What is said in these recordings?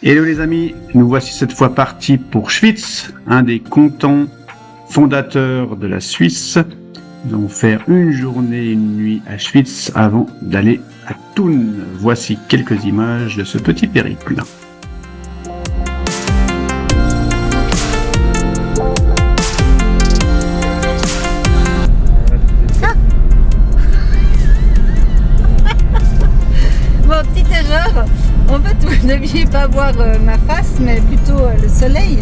Hello les amis, nous voici cette fois partis pour Schwyz, un des cantons fondateurs de la Suisse. Nous allons faire une journée et une nuit à Schwyz avant d'aller à Thun. Voici quelques images de ce petit périple. Bon, petit erreur. En fait, vous ne deviez pas voir ma face, mais plutôt le soleil,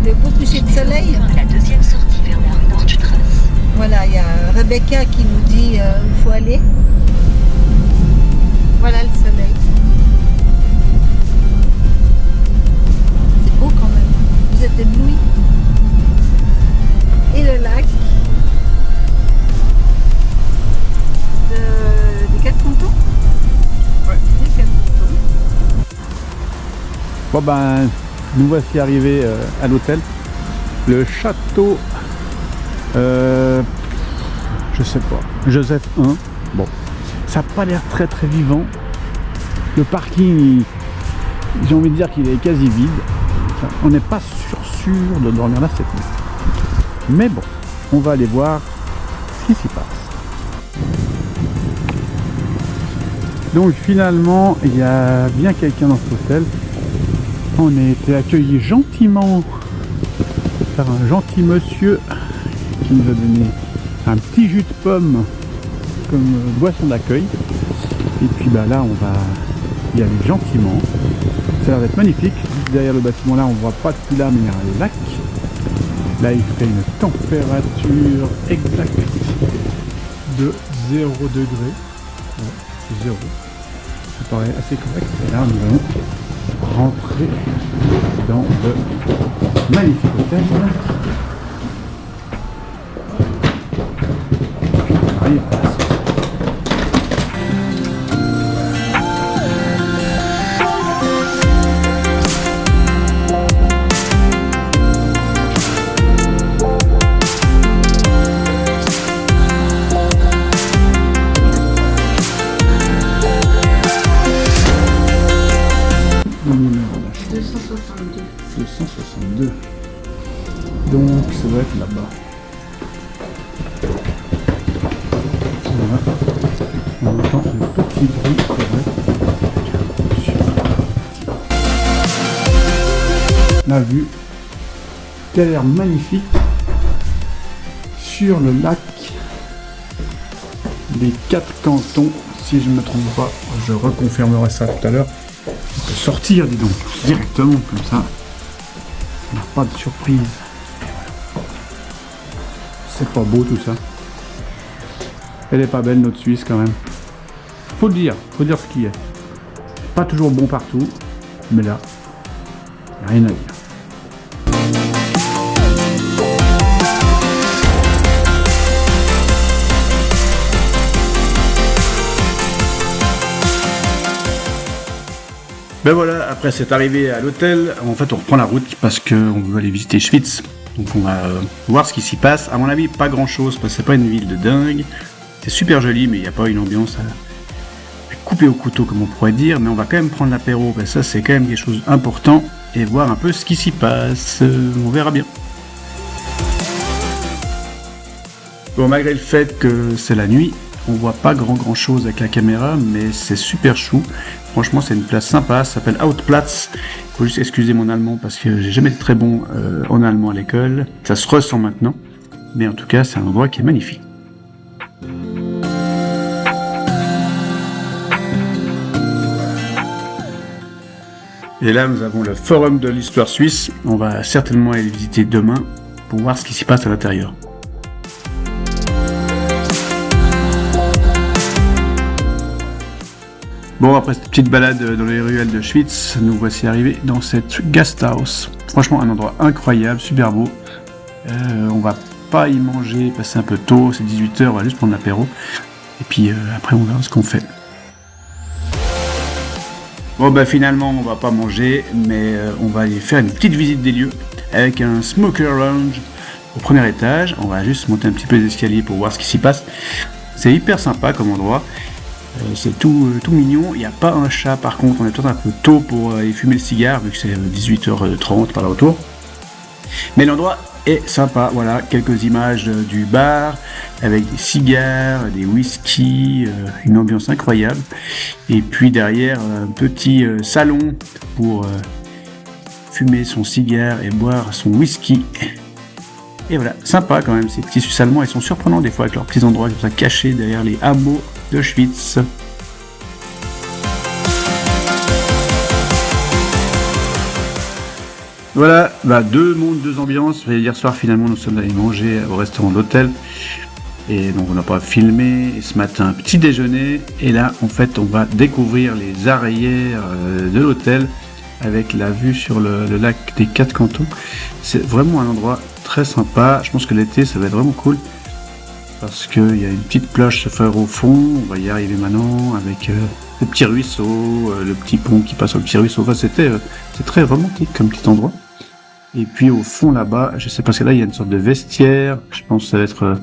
le beau coucher de soleil. La deuxième sortie vers la rue Nordstrasse. Voilà, il y a Rebecca qui nous dit où il faut aller. Voilà le soleil. C'est beau quand même. Vous êtes éblouis. Et le lac des 4 cantons. Ouais. Des 4 cantons. Bon ben, nous voici arrivés à l'hôtel. Le château, je sais pas, Joseph I. Bon, ça n'a pas l'air très très vivant. Le parking, j'ai envie de dire qu'il est quasi vide. Enfin, on n'est pas sûr de dormir là cette nuit. Mais bon, on va aller voir ce qui s'y passe. Donc finalement, il y a bien quelqu'un dans cet hôtel. On a été accueillis gentiment par un gentil monsieur qui nous a donné un petit jus de pomme comme boisson d'accueil. Et puis bah là, on va y aller gentiment. Ça a l'air d'être magnifique. Derrière le bâtiment là, on voit pas depuis là, mais il y a le lac. Là, il fait une température exacte de 0 degré. Ouais, 0. Ça paraît assez correct. Et là, nous allons rentrer dans le magnifique hôtel. Allez, passe. Le numéro d'achat. 262. 262. Donc ça doit être là-bas. Voilà. On entend le petit bruit correct. La vue qui a l'air magnifique sur le lac des 4 cantons, si je ne me trompe pas. Je reconfirmerai ça tout à l'heure. On peut sortir, dis donc, directement comme ça. On n'a pas de surprise. Et voilà. C'est pas beau tout ça. Elle est pas belle notre Suisse quand même. Faut le dire, faut dire ce qu'il y a. Pas toujours bon partout, mais là, y a rien à dire. Ben voilà, après cette arrivée à l'hôtel, en fait on reprend la route parce qu'on veut aller visiter Schwyz. Donc on va voir ce qui s'y passe. À mon avis, pas grand chose parce que c'est pas une ville de dingue. C'est super joli, mais il n'y a pas une ambiance à couper au couteau comme on pourrait dire. Mais on va quand même prendre l'apéro, ben ça c'est quand même quelque chose d'important. Et voir un peu ce qui s'y passe. On verra bien. Bon, malgré le fait que c'est la nuit, on voit pas grand chose avec la caméra, mais c'est super chou. Franchement, c'est une place sympa, ça s'appelle Outplatz. Faut juste excuser mon allemand parce que j'ai jamais été très bon en allemand à l'école. Ça se ressent maintenant, mais en tout cas, c'est un endroit qui est magnifique. Et là, nous avons le forum de l'histoire suisse. On va certainement aller le visiter demain pour voir ce qui s'y passe à l'intérieur. Bon, après cette petite balade dans les ruelles de Schwyz, nous voici arrivés dans cette Gasthaus. Franchement, un endroit incroyable, super beau. On va pas y manger, passer un peu tôt, c'est 18h, on va juste prendre l'apéro. Et puis après, on verra ce qu'on fait. Bon, bah finalement, on va pas manger, mais on va aller faire une petite visite des lieux avec un smoker lounge au premier étage. On va juste monter un petit peu les escaliers pour voir ce qui s'y passe. C'est hyper sympa comme endroit. C'est tout mignon. Il n'y a pas un chat par contre, on est peut-être un peu tôt pour aller fumer le cigare vu que c'est 18h30 par là autour. Mais l'endroit est sympa, voilà, quelques images du bar avec des cigares, des whisky, une ambiance incroyable. Et puis derrière un petit salon pour fumer son cigare et boire son whisky. Et voilà, sympa quand même, ces petits Suisses allemands, ils sont surprenants des fois avec leurs petits endroits comme ça cachés derrière les hameaux d'Auschwitz. Voilà, deux mondes, deux ambiances. Hier soir, finalement, nous sommes allés manger au restaurant de l'hôtel. Et donc, on n'a pas filmé. Et ce matin, petit déjeuner. Et là, en fait, on va découvrir les arrières de l'hôtel avec la vue sur le lac des Quatre Cantons. C'est vraiment un endroit très sympa. Je pense que l'été, ça va être vraiment cool. Parce qu'il y a une petite plage se faire au fond. On va y arriver maintenant avec le petit ruisseau, le petit pont qui passe au petit ruisseau. Enfin, c'est très romantique comme petit endroit. Et puis au fond là-bas, je sais pas, parce que là il y a une sorte de vestiaire. Je pense que ça va être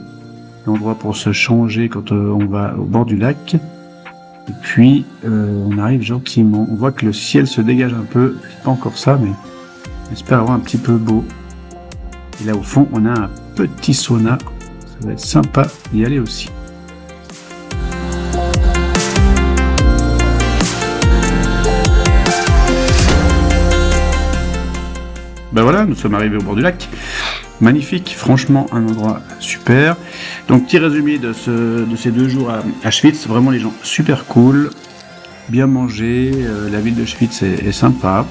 l'endroit pour se changer quand on va au bord du lac. Et puis on arrive gentiment. On voit que le ciel se dégage un peu. C'est pas encore ça, mais on espère avoir un petit peu beau. Et là au fond, on a un petit sauna. Ça va être sympa d'y aller aussi. Ben voilà, nous sommes arrivés au bord du lac. Magnifique, franchement un endroit super. Donc petit résumé de ces 2 jours à Auschwitz, vraiment les gens super cool, bien mangé, la ville de Auschwitz est sympa.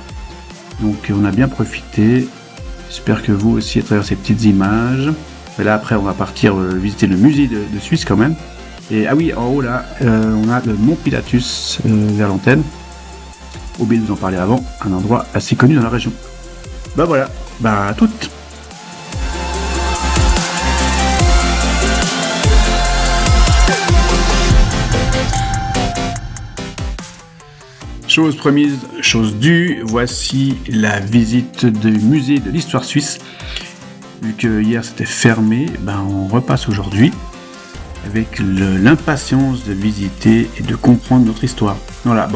Donc on a bien profité. J'espère que vous aussi à travers ces petites images. Et là après on va partir visiter le musée de Suisse quand même. Et ah oui, en haut là, on a le Mont Pilatus vers l'antenne. Oublié de vous en parler avant, un endroit assez connu dans la région. Bah voilà, à toutes. Chose promise, chose due, voici la visite du musée de l'histoire suisse. Vu que hier c'était fermé, on repasse aujourd'hui avec l'impatience de visiter et de comprendre notre histoire. Voilà,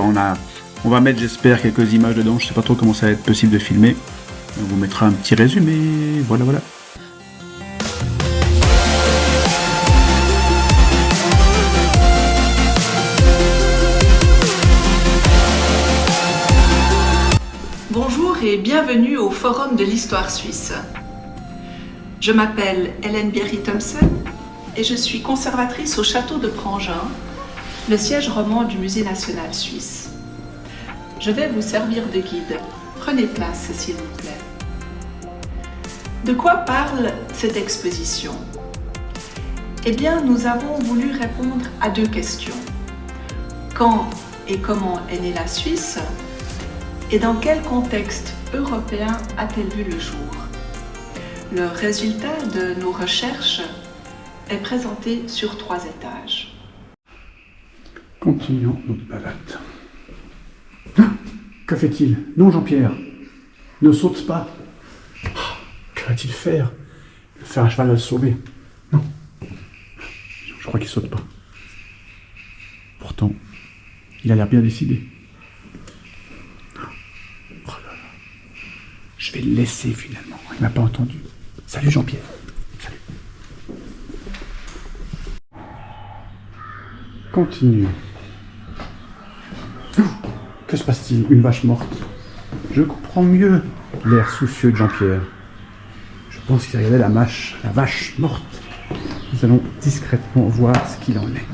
on va mettre j'espère quelques images dedans, je sais pas trop comment ça va être possible de filmer. On vous mettra un petit résumé, voilà. Bonjour et bienvenue au Forum de l'Histoire Suisse. Je m'appelle Hélène Bierry-Thompson et je suis conservatrice au château de Prangin, le siège roman du Musée national suisse. Je vais vous servir de guide. Prenez place, s'il vous plaît. De quoi parle cette exposition ? Eh bien, nous avons voulu répondre à 2 questions. Quand et comment est née la Suisse ? Et dans quel contexte européen a-t-elle vu le jour ? Le résultat de nos recherches est présenté sur 3 étages. Continuons notre balade. Que fait-il ? Non, Jean-Pierre, ne saute pas. Que va-t-il faire ? Le faire un cheval va le sauver. Non. Je crois qu'il saute pas. Pourtant, il a l'air bien décidé. Oh là là. Je vais le laisser finalement. Il m'a pas entendu. Salut Jean-Pierre. Salut. Continue. Que se passe-t-il ? Une vache morte. Je comprends mieux l'air soucieux de Jean-Pierre. Je pense qu'il regardait la vache morte. Nous allons discrètement voir ce qu'il en est.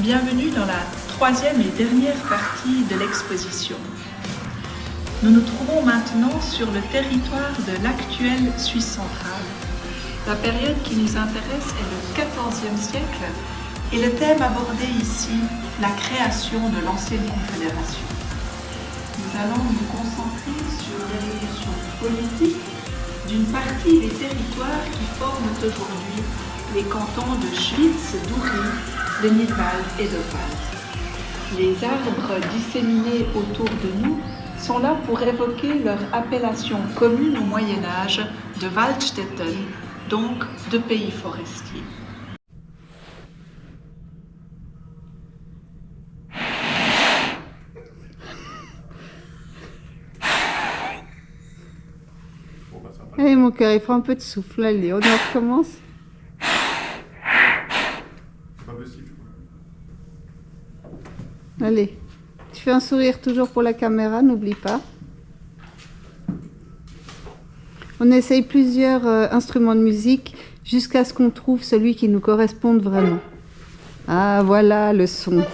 Bienvenue dans la 3e et dernière partie de l'exposition. Nous nous trouvons maintenant sur le territoire de l'actuelle Suisse centrale. La période qui nous intéresse est le XIVe siècle et le thème abordé ici, la création de l'ancienne Confédération. Nous allons nous concentrer sur l'évolution politique d'une partie des territoires qui forment aujourd'hui les cantons de Schwyz, Doury, de Nidwald et de Wald. Les arbres disséminés autour de nous sont là pour évoquer leur appellation commune au Moyen-Âge de Waldstätten donc de pays forestiers. Allez mon cœur, il faut un peu de souffle, allez, on recommence. C'est pas possible. Allez, tu fais un sourire toujours pour la caméra, n'oublie pas. On essaye plusieurs instruments de musique jusqu'à ce qu'on trouve celui qui nous corresponde vraiment. Ah voilà le son.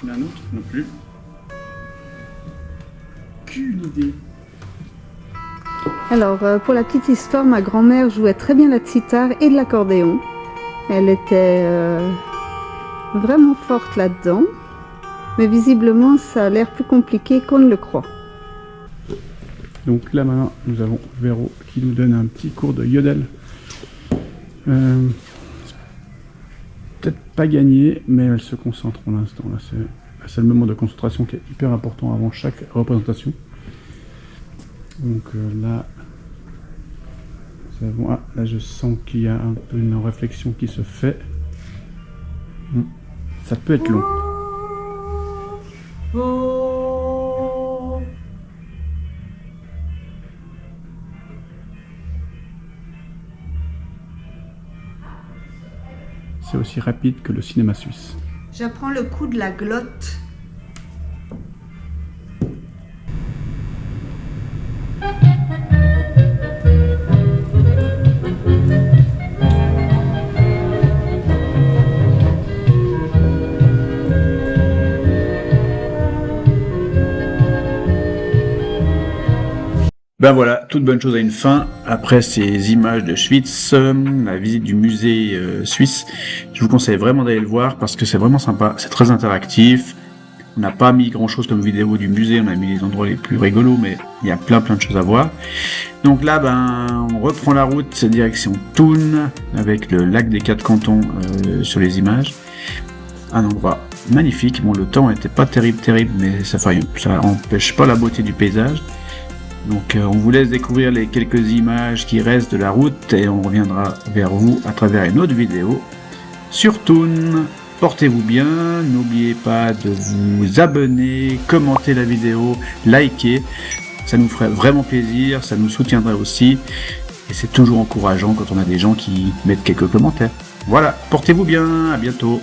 Il y en a un autre non plus. Qu'une idée. Alors, pour la petite histoire, ma grand-mère jouait très bien la sitar et de l'accordéon. Elle était vraiment forte là-dedans. Mais visiblement, ça a l'air plus compliqué qu'on ne le croit. Donc là maintenant, nous avons Véro qui nous donne un petit cours de yodel. Peut-être pas gagné, mais elle se concentre pour l'instant. Là, c'est le moment de concentration qui est hyper important avant chaque représentation. Donc là, nous avons, là je sens qu'il y a un peu une réflexion qui se fait. Ça peut être long. C'est aussi rapide que le cinéma suisse. J'apprends le coup de la glotte. Ben voilà, toute bonne chose a une fin. Après ces images de Schwytz, la visite du musée suisse, je vous conseille vraiment d'aller le voir parce que c'est vraiment sympa, c'est très interactif. On n'a pas mis grand chose comme vidéo du musée, on a mis les endroits les plus rigolos, mais il y a plein de choses à voir. Donc là, ben, on reprend la route direction Thun, avec le lac des Quatre Cantons sur les images. Un endroit magnifique. Bon, le temps n'était pas terrible, mais ça empêche pas la beauté du paysage. Donc on vous laisse découvrir les quelques images qui restent de la route et on reviendra vers vous à travers une autre vidéo sur Thun. Portez-vous bien, n'oubliez pas de vous abonner, commenter la vidéo, liker, ça nous ferait vraiment plaisir, ça nous soutiendrait aussi et c'est toujours encourageant quand on a des gens qui mettent quelques commentaires. Voilà, portez-vous bien, à bientôt.